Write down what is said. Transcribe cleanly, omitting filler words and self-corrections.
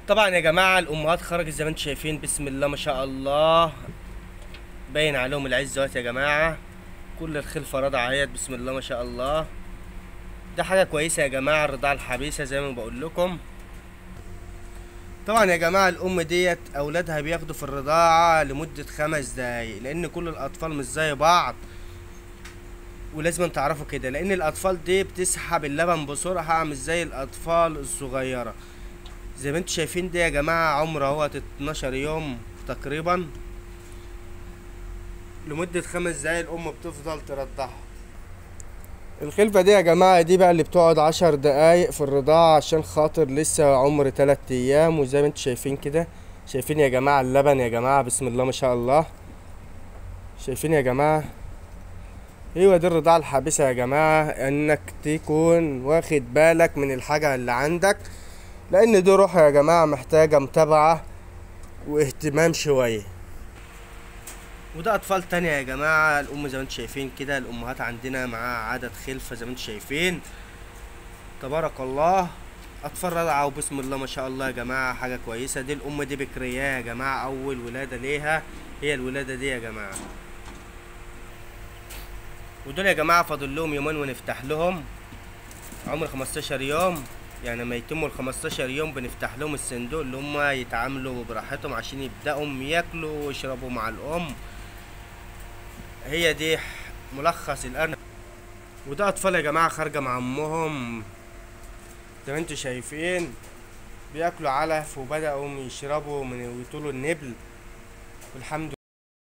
طبعا يا جماعه الامهات خرجت زي ما انتم شايفين، بسم الله ما شاء الله، باين عليهم العز اهوت يا جماعه. كل الخلفه راضعه اهيت، بسم الله ما شاء الله. ده حاجه كويسه يا جماعه، الرضاعه الحبيسه زي ما بقول لكم. طبعا يا جماعه الام ديت اولادها بياخدوا في الرضاعه لمده 5 دقايق، لان كل الاطفال مش زي بعض، ولازم تعرفوا كده، لان الاطفال دي بتسحب اللبن بسرعه مش زي الاطفال الصغيره. زي ما انتم شايفين دي يا جماعه عمره هو 12 يوم تقريبا. لمدة 5 دقايق الأم بتفضل ترضعها. الخلفة دي يا جماعة دي بقى اللي بتقعد 10 دقايق في الرضاعة، عشان خاطر لسه عمر 3 أيام. وزي ما انتوا شايفين كده، شايفين يا جماعة اللبن يا جماعة، بسم الله ما شاء الله. شايفين يا جماعة؟ ايوه دي الرضاعة الحابسة يا جماعة، انك تكون واخد بالك من الحاجة اللي عندك، لان دي روح يا جماعة محتاجة متابعة واهتمام شوية. وده اطفال تانية يا جماعة. الام زي ما انتم شايفين كده، الامهات عندنا معاها عدد خلفة زي ما انتم شايفين، تبارك الله. اطفال رضعة وبسم الله ما شاء الله يا جماعة، حاجة كويسة. دي الام دي بكرية يا جماعة، اول ولادة ليها هي الولادة دي يا جماعة. ودول يا جماعة فاضل لهم يومين ونفتح لهم، عمر 15 يوم. يعني ما يتموا ال15 يوم بنفتح لهم الصندوق اللي هم يتعاملوا براحتهم، عشان يبدأوا ياكلوا ويشربوا مع الام. هي دي ملخص الارنب. وده اطفال يا جماعه خارجه مع امهم زي ما انتوا شايفين، بياكلوا علف وبداوا يشربوا من ويطولوا النبل، والحمد